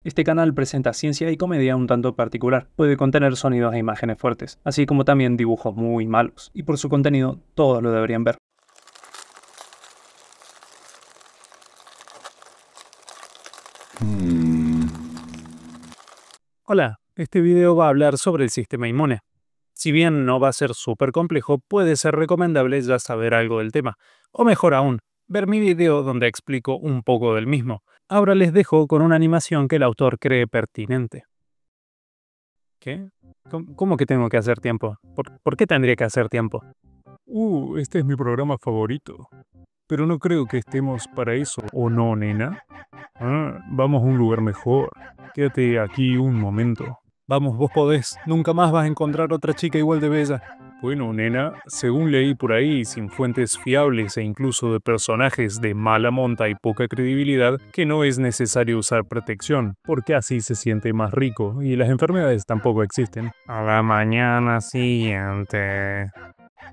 Este canal presenta ciencia y comedia un tanto particular. Puede contener sonidos e imágenes fuertes, así como también dibujos muy malos. Y por su contenido, todos lo deberían ver. Hola, este video va a hablar sobre el sistema inmune. Si bien no va a ser súper complejo, puede ser recomendable ya saber algo del tema. O mejor aún, ver mi video donde explico un poco del mismo. Ahora les dejo con una animación que el autor cree pertinente. ¿Qué? ¿Cómo que tengo que hacer tiempo? ¿Por qué tendría que hacer tiempo? Este es mi programa favorito. Pero no creo que estemos para eso, ¿o no, nena? Vamos a un lugar mejor. Quédate aquí un momento. Vamos, vos podés. Nunca más vas a encontrar otra chica igual de bella. Bueno, nena, según leí por ahí, sin fuentes fiables e incluso de personajes de mala monta y poca credibilidad, que no es necesario usar protección, porque así se siente más rico y las enfermedades tampoco existen. A la mañana siguiente.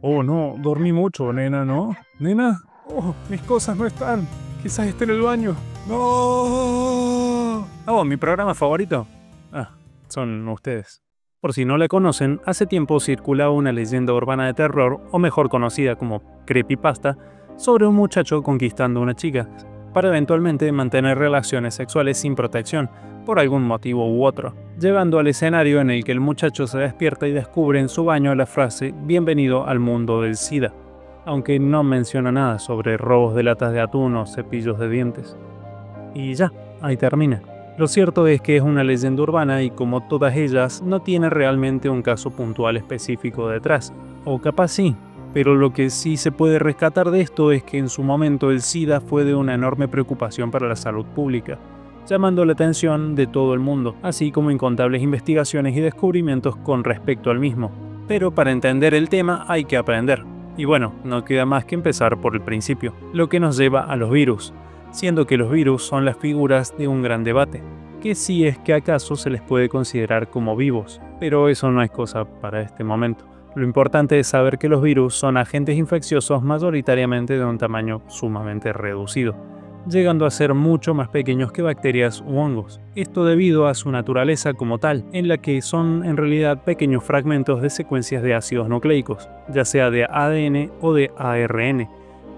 Oh, no, dormí mucho, nena, ¿no? ¿Nena? Oh, mis cosas no están. Quizás esté en el baño. ¡No! Oh, mi programa favorito. Son ustedes. Por si no la conocen, hace tiempo circulaba una leyenda urbana de terror, o mejor conocida como creepypasta, sobre un muchacho conquistando a una chica, para eventualmente mantener relaciones sexuales sin protección, por algún motivo u otro, llevando al escenario en el que el muchacho se despierta y descubre en su baño la frase «Bienvenido al mundo del SIDA», aunque no menciona nada sobre robos de latas de atún o cepillos de dientes. Y ya, ahí termina. Lo cierto es que es una leyenda urbana y como todas ellas, no tiene realmente un caso puntual específico detrás. O capaz sí, pero lo que sí se puede rescatar de esto es que en su momento el SIDA fue de una enorme preocupación para la salud pública, llamando la atención de todo el mundo, así como incontables investigaciones y descubrimientos con respecto al mismo. Pero para entender el tema hay que aprender. Y bueno, no queda más que empezar por el principio, lo que nos lleva a los virus, siendo que los virus son las figuras de un gran debate, que si es que acaso se les puede considerar como vivos, pero eso no es cosa para este momento. Lo importante es saber que los virus son agentes infecciosos mayoritariamente de un tamaño sumamente reducido, llegando a ser mucho más pequeños que bacterias u hongos. Esto debido a su naturaleza como tal, en la que son en realidad pequeños fragmentos de secuencias de ácidos nucleicos, ya sea de ADN o de ARN,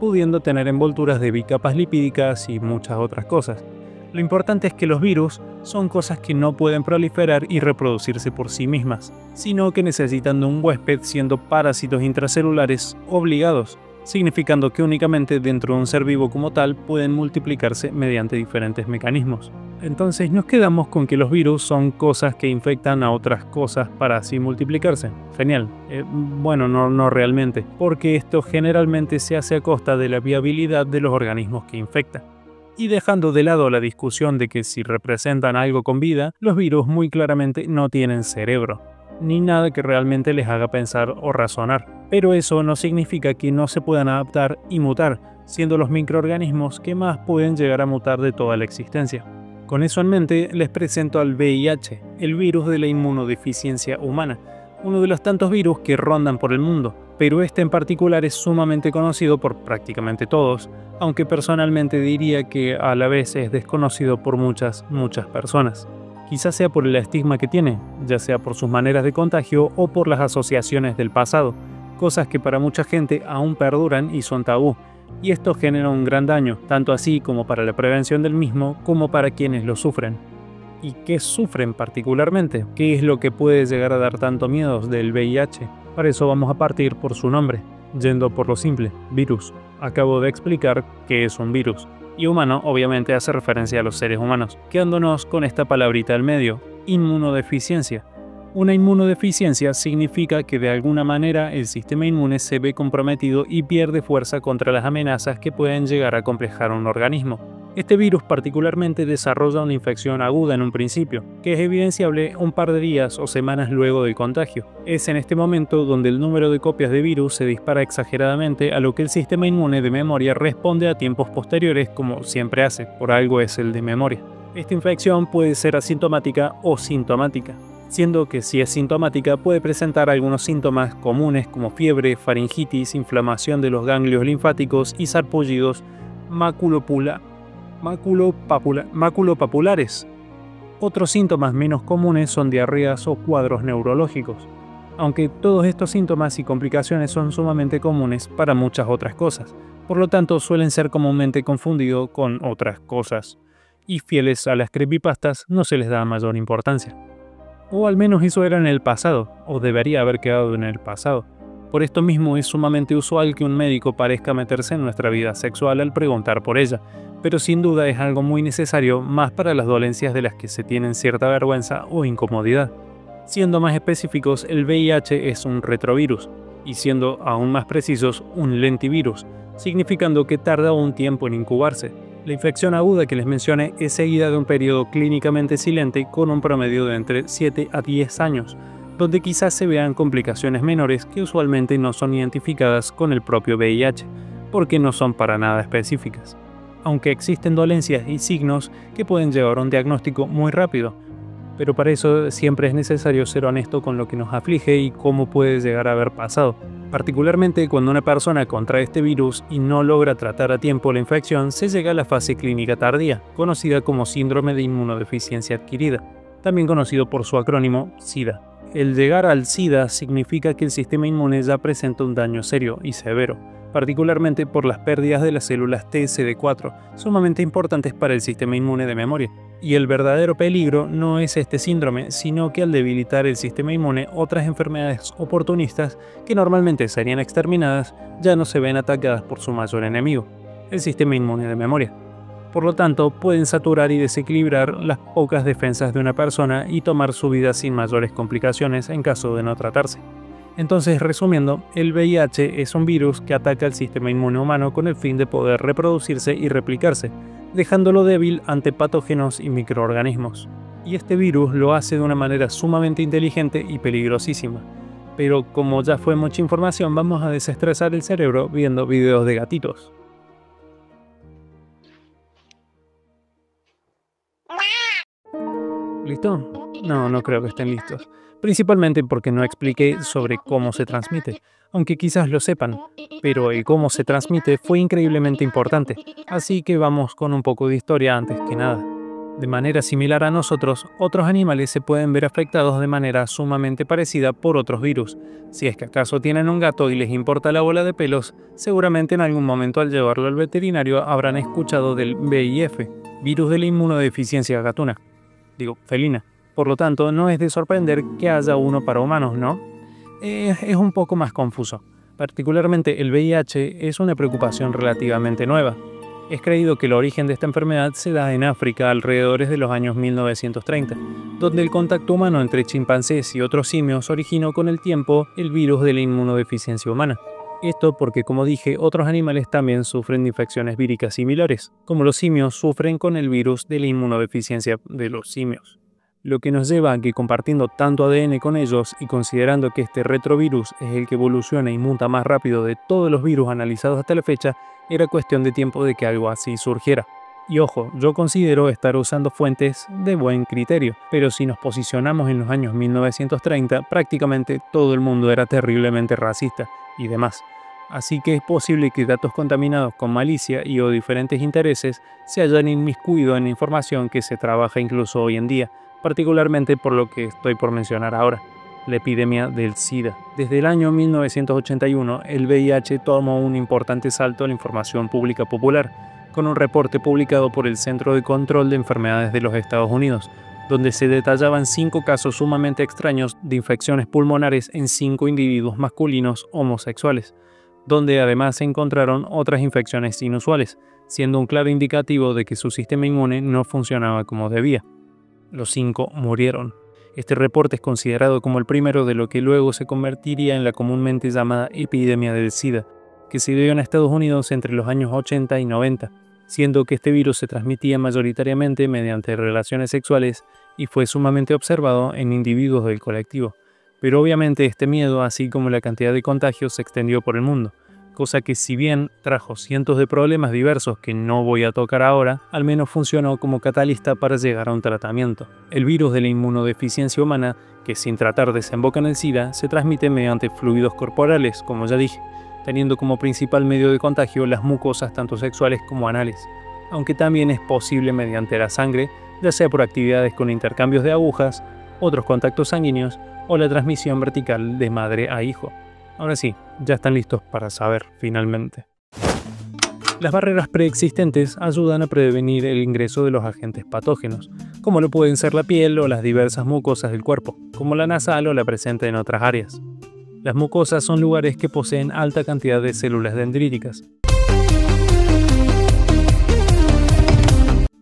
pudiendo tener envolturas de bicapas lipídicas y muchas otras cosas. Lo importante es que los virus son cosas que no pueden proliferar y reproducirse por sí mismas, sino que necesitan de un huésped siendo parásitos intracelulares obligados, significando que únicamente dentro de un ser vivo como tal pueden multiplicarse mediante diferentes mecanismos. Entonces nos quedamos con que los virus son cosas que infectan a otras cosas para así multiplicarse. Genial. Bueno, no realmente, porque esto generalmente se hace a costa de la viabilidad de los organismos que infectan. Y dejando de lado la discusión de que si representan algo con vida, los virus muy claramente no tienen cerebro, ni nada que realmente les haga pensar o razonar. Pero eso no significa que no se puedan adaptar y mutar, siendo los microorganismos que más pueden llegar a mutar de toda la existencia. Con eso en mente, les presento al VIH, el virus de la inmunodeficiencia humana, uno de los tantos virus que rondan por el mundo, pero este en particular es sumamente conocido por prácticamente todos, aunque personalmente diría que a la vez es desconocido por muchas personas. Quizás sea por el estigma que tiene, ya sea por sus maneras de contagio o por las asociaciones del pasado, cosas que para mucha gente aún perduran y son tabú, y esto genera un gran daño, tanto así como para la prevención del mismo como para quienes lo sufren. ¿Y qué sufren particularmente? ¿Qué es lo que puede llegar a dar tanto miedo del VIH? Para eso vamos a partir por su nombre, yendo por lo simple, virus. Acabo de explicar qué es un virus. Y humano obviamente hace referencia a los seres humanos, quedándonos con esta palabrita al medio, inmunodeficiencia. Una inmunodeficiencia significa que de alguna manera el sistema inmune se ve comprometido y pierde fuerza contra las amenazas que pueden llegar a complejar un organismo. Este virus particularmente desarrolla una infección aguda en un principio, que es evidenciable un par de días o semanas luego del contagio. Es en este momento donde el número de copias de virus se dispara exageradamente, a lo que el sistema inmune de memoria responde a tiempos posteriores como siempre hace, por algo es el de memoria. Esta infección puede ser asintomática o sintomática, siendo que si es sintomática puede presentar algunos síntomas comunes como fiebre, faringitis, inflamación de los ganglios linfáticos y sarpullidos maculopapulares, Otros síntomas menos comunes son diarreas o cuadros neurológicos, aunque todos estos síntomas y complicaciones son sumamente comunes para muchas otras cosas, por lo tanto suelen ser comúnmente confundidos con otras cosas, y fieles a las creepypastas no se les da mayor importancia. O al menos eso era en el pasado, o debería haber quedado en el pasado. Por esto mismo es sumamente usual que un médico parezca meterse en nuestra vida sexual al preguntar por ella, pero sin duda es algo muy necesario más para las dolencias de las que se tienen cierta vergüenza o incomodidad. Siendo más específicos, el VIH es un retrovirus, y siendo aún más precisos, un lentivirus, significando que tarda un tiempo en incubarse. La infección aguda que les mencioné es seguida de un periodo clínicamente silente con un promedio de entre 7 a 10 años, donde quizás se vean complicaciones menores que usualmente no son identificadas con el propio VIH, porque no son para nada específicas. Aunque existen dolencias y signos que pueden llevar a un diagnóstico muy rápido, pero para eso siempre es necesario ser honesto con lo que nos aflige y cómo puede llegar a haber pasado. Particularmente cuando una persona contrae este virus y no logra tratar a tiempo la infección, se llega a la fase clínica tardía, conocida como síndrome de inmunodeficiencia adquirida, también conocido por su acrónimo SIDA. El llegar al SIDA significa que el sistema inmune ya presenta un daño serio y severo, particularmente por las pérdidas de las células TCD4, sumamente importantes para el sistema inmune de memoria. Y el verdadero peligro no es este síndrome, sino que al debilitar el sistema inmune, otras enfermedades oportunistas que normalmente serían exterminadas ya no se ven atacadas por su mayor enemigo, el sistema inmune de memoria. Por lo tanto, pueden saturar y desequilibrar las pocas defensas de una persona y tomar su vida sin mayores complicaciones en caso de no tratarse. Entonces, resumiendo, el VIH es un virus que ataca el sistema inmune humano con el fin de poder reproducirse y replicarse, dejándolo débil ante patógenos y microorganismos. Y este virus lo hace de una manera sumamente inteligente y peligrosísima. Pero como ya fue mucha información, vamos a desestresar el cerebro viendo videos de gatitos. ¿Listo? No creo que estén listos. Principalmente porque no expliqué sobre cómo se transmite, aunque quizás lo sepan, pero el cómo se transmite fue increíblemente importante, así que vamos con un poco de historia antes que nada. De manera similar a nosotros, otros animales se pueden ver afectados de manera sumamente parecida por otros virus. Si es que acaso tienen un gato y les importa la bola de pelos, seguramente en algún momento al llevarlo al veterinario habrán escuchado del VIF, virus de la inmunodeficiencia felina. Por lo tanto, no es de sorprender que haya uno para humanos, ¿no? Es un poco más confuso. Particularmente el VIH es una preocupación relativamente nueva. Es creído que el origen de esta enfermedad se da en África alrededor de los años 1930, donde el contacto humano entre chimpancés y otros simios originó con el tiempo el virus de la inmunodeficiencia humana. Esto porque, como dije, otros animales también sufren de infecciones víricas similares, como los simios sufren con el virus de la inmunodeficiencia de los simios. Lo que nos lleva a que, compartiendo tanto ADN con ellos y considerando que este retrovirus es el que evoluciona y muta más rápido de todos los virus analizados hasta la fecha, era cuestión de tiempo de que algo así surgiera. Y ojo, yo considero estar usando fuentes de buen criterio, pero si nos posicionamos en los años 1930, prácticamente todo el mundo era terriblemente racista y demás. Así que es posible que datos contaminados con malicia y o diferentes intereses se hayan inmiscuido en la información que se trabaja incluso hoy en día, particularmente por lo que estoy por mencionar ahora, la epidemia del SIDA. Desde el año 1981, el VIH tomó un importante salto en la información pública popular, con un reporte publicado por el Centro de Control de Enfermedades de los Estados Unidos, donde se detallaban 5 casos sumamente extraños de infecciones pulmonares en 5 individuos masculinos homosexuales, donde además se encontraron otras infecciones inusuales, siendo un claro indicativo de que su sistema inmune no funcionaba como debía. Los 5 murieron. Este reporte es considerado como el primero de lo que luego se convertiría en la comúnmente llamada epidemia del SIDA, que se dio en Estados Unidos entre los años 80 y 90, siendo que este virus se transmitía mayoritariamente mediante relaciones sexuales y fue sumamente observado en individuos del colectivo. Pero obviamente este miedo, así como la cantidad de contagios, se extendió por el mundo, cosa que si bien trajo cientos de problemas diversos que no voy a tocar ahora, al menos funcionó como catalista para llegar a un tratamiento. El virus de la inmunodeficiencia humana, que sin tratar desemboca en el SIDA, se transmite mediante fluidos corporales, como ya dije, teniendo como principal medio de contagio las mucosas tanto sexuales como anales, aunque también es posible mediante la sangre, ya sea por actividades con intercambios de agujas, otros contactos sanguíneos o la transmisión vertical de madre a hijo. Ahora sí, ya están listos para saber, finalmente. Las barreras preexistentes ayudan a prevenir el ingreso de los agentes patógenos, como lo pueden ser la piel o las diversas mucosas del cuerpo, como la nasal o la presente en otras áreas. Las mucosas son lugares que poseen alta cantidad de células dendríticas,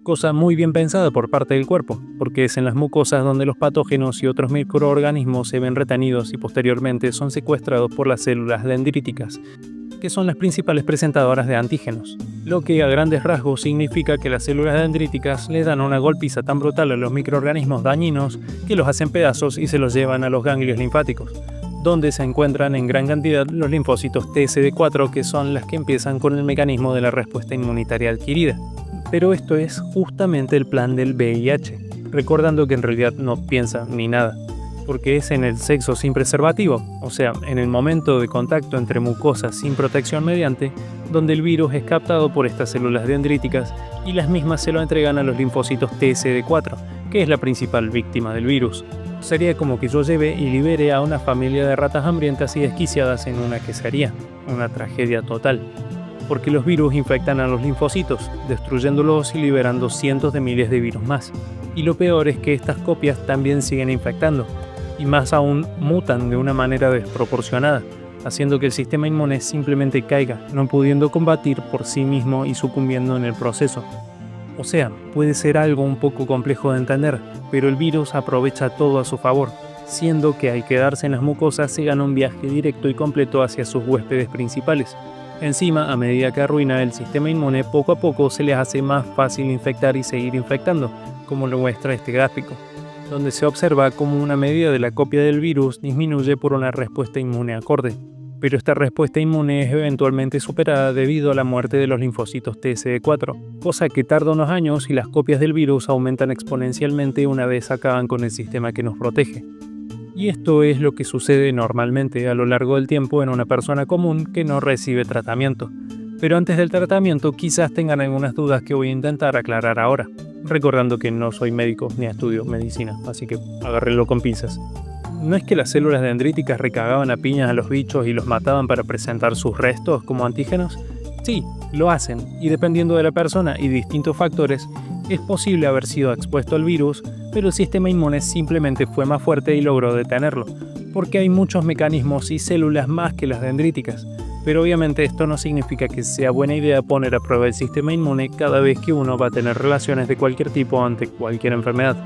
cosa muy bien pensada por parte del cuerpo, porque es en las mucosas donde los patógenos y otros microorganismos se ven retenidos y posteriormente son secuestrados por las células dendríticas, que son las principales presentadoras de antígenos, lo que a grandes rasgos significa que las células dendríticas le dan una golpiza tan brutal a los microorganismos dañinos que los hacen pedazos y se los llevan a los ganglios linfáticos, donde se encuentran en gran cantidad los linfocitos TSD4, que son las que empiezan con el mecanismo de la respuesta inmunitaria adquirida. Pero esto es justamente el plan del VIH, recordando que en realidad no piensa ni nada, porque es en el sexo sin preservativo, o sea, en el momento de contacto entre mucosas sin protección mediante, donde el virus es captado por estas células dendríticas y las mismas se lo entregan a los linfocitos TSD4, que es la principal víctima del virus. Sería como que yo lleve y libere a una familia de ratas hambrientas y desquiciadas en una quesería, una tragedia total. Porque los virus infectan a los linfocitos, destruyéndolos y liberando cientos de miles de virus más. Y lo peor es que estas copias también siguen infectando, y más aún mutan de una manera desproporcionada, haciendo que el sistema inmune simplemente caiga, no pudiendo combatir por sí mismo y sucumbiendo en el proceso. O sea, puede ser algo un poco complejo de entender, pero el virus aprovecha todo a su favor, siendo que al quedarse en las mucosas se gana un viaje directo y completo hacia sus huéspedes principales. Encima, a medida que arruina el sistema inmune, poco a poco se les hace más fácil infectar y seguir infectando, como lo muestra este gráfico, donde se observa cómo una medida de la copia del virus disminuye por una respuesta inmune acorde. Pero esta respuesta inmune es eventualmente superada debido a la muerte de los linfocitos TSD4, cosa que tarda unos años y las copias del virus aumentan exponencialmente una vez acaban con el sistema que nos protege. Y esto es lo que sucede normalmente a lo largo del tiempo en una persona común que no recibe tratamiento. Pero antes del tratamiento quizás tengan algunas dudas que voy a intentar aclarar ahora, recordando que no soy médico ni estudio medicina, así que agárrenlo con pinzas. ¿No es que las células dendríticas recagaban a piñas a los bichos y los mataban para presentar sus restos como antígenos? Sí, lo hacen, y dependiendo de la persona y distintos factores, es posible haber sido expuesto al virus, pero el sistema inmune simplemente fue más fuerte y logró detenerlo, porque hay muchos mecanismos y células más que las dendríticas. Pero obviamente esto no significa que sea buena idea poner a prueba el sistema inmune cada vez que uno va a tener relaciones de cualquier tipo ante cualquier enfermedad.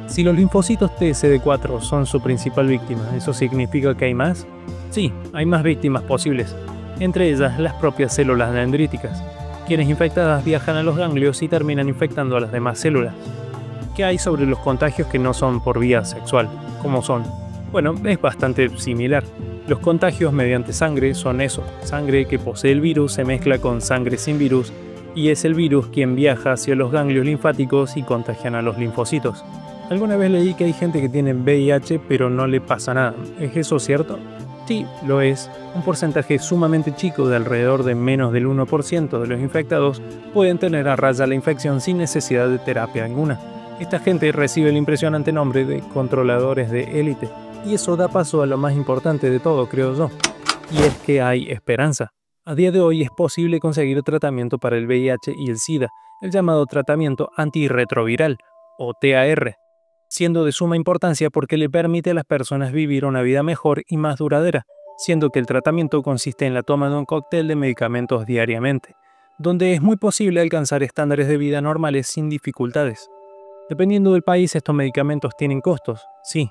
Si los linfocitos TSD4 son su principal víctima, ¿eso significa que hay más? Sí, hay más víctimas posibles, entre ellas las propias células dendríticas, quienes infectadas viajan a los ganglios y terminan infectando a las demás células. ¿Qué hay sobre los contagios que no son por vía sexual? ¿Cómo son? Bueno, es bastante similar. Los contagios mediante sangre son eso, sangre que posee el virus se mezcla con sangre sin virus y es el virus quien viaja hacia los ganglios linfáticos y contagian a los linfocitos. Alguna vez leí que hay gente que tiene VIH pero no le pasa nada. ¿Es eso cierto? Sí, lo es. Un porcentaje sumamente chico de alrededor de menos del 1% de los infectados pueden tener a raya la infección sin necesidad de terapia alguna. Esta gente recibe el impresionante nombre de controladores de élite. Y eso da paso a lo más importante de todo, creo yo. Y es que hay esperanza. A día de hoy es posible conseguir tratamiento para el VIH y el SIDA, el llamado tratamiento antirretroviral, o TAR, siendo de suma importancia porque le permite a las personas vivir una vida mejor y más duradera, siendo que el tratamiento consiste en la toma de un cóctel de medicamentos diariamente, donde es muy posible alcanzar estándares de vida normales sin dificultades. Dependiendo del país, estos medicamentos tienen costos, sí,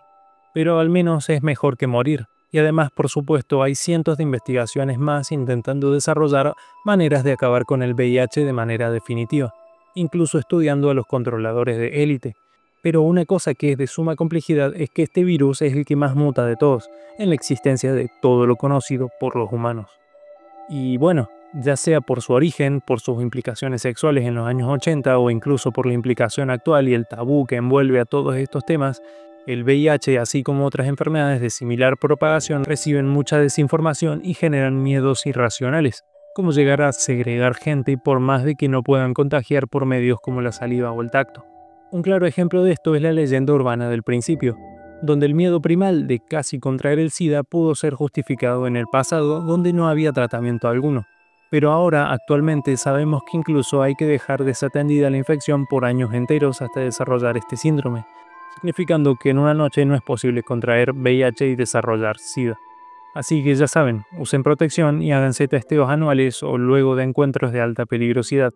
pero al menos es mejor que morir. Y además, por supuesto, hay cientos de investigaciones más intentando desarrollar maneras de acabar con el VIH de manera definitiva, incluso estudiando a los controladores de élite. Pero una cosa que es de suma complejidad es que este virus es el que más muta de todos, en la existencia de todo lo conocido por los humanos. Y bueno, ya sea por su origen, por sus implicaciones sexuales en los años 80 o incluso por la implicación actual y el tabú que envuelve a todos estos temas, el VIH, así como otras enfermedades de similar propagación, reciben mucha desinformación y generan miedos irracionales, como llegar a segregar gente por más de que no puedan contagiar por medios como la saliva o el tacto. Un claro ejemplo de esto es la leyenda urbana del principio, donde el miedo primal de casi contraer el SIDA pudo ser justificado en el pasado donde no había tratamiento alguno. Pero ahora, actualmente, sabemos que incluso hay que dejar desatendida la infección por años enteros hasta desarrollar este síndrome, significando que en una noche no es posible contraer VIH y desarrollar SIDA. Así que ya saben, usen protección y háganse testeos anuales o luego de encuentros de alta peligrosidad.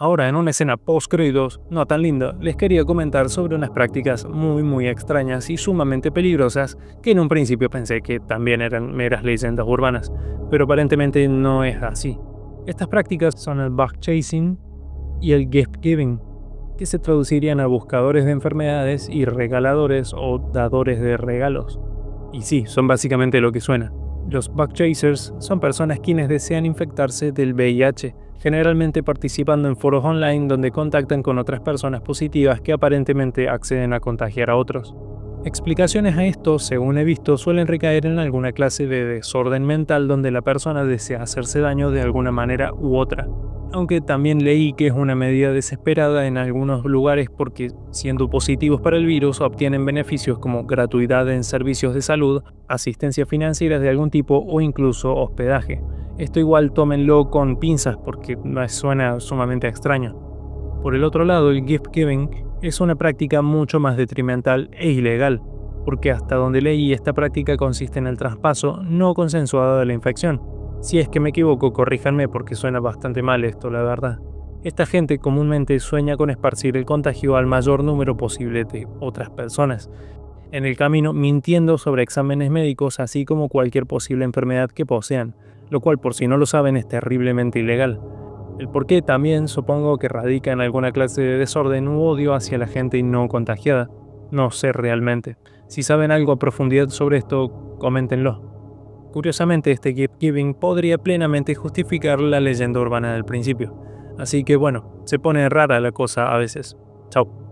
Ahora, en una escena post-créditos, no tan linda, les quería comentar sobre unas prácticas muy extrañas y sumamente peligrosas que en un principio pensé que también eran meras leyendas urbanas, pero aparentemente no es así. Estas prácticas son el bug chasing y el gift giving, que se traducirían a buscadores de enfermedades y regaladores o dadores de regalos. Y sí, son básicamente lo que suena. Los bug chasers son personas quienes desean infectarse del VIH, generalmente participando en foros online donde contactan con otras personas positivas que aparentemente acceden a contagiar a otros. Explicaciones a esto, según he visto, suelen recaer en alguna clase de desorden mental donde la persona desea hacerse daño de alguna manera u otra. Aunque también leí que es una medida desesperada en algunos lugares porque, siendo positivos para el virus, obtienen beneficios como gratuidad en servicios de salud, asistencia financiera de algún tipo o incluso hospedaje. Esto igual tómenlo con pinzas porque me suena sumamente extraño. Por el otro lado, el gift giving es una práctica mucho más detrimental e ilegal, porque hasta donde leí esta práctica consiste en el traspaso no consensuado de la infección. Si es que me equivoco, corríjanme porque suena bastante mal esto, la verdad. Esta gente comúnmente sueña con esparcir el contagio al mayor número posible de otras personas, en el camino mintiendo sobre exámenes médicos así como cualquier posible enfermedad que posean, lo cual por si no lo saben es terriblemente ilegal. El porqué también supongo que radica en alguna clase de desorden u odio hacia la gente no contagiada. No sé realmente. Si saben algo a profundidad sobre esto, coméntenlo. Curiosamente, este gift giving podría plenamente justificar la leyenda urbana del principio. Así que bueno, se pone rara la cosa a veces. Chao.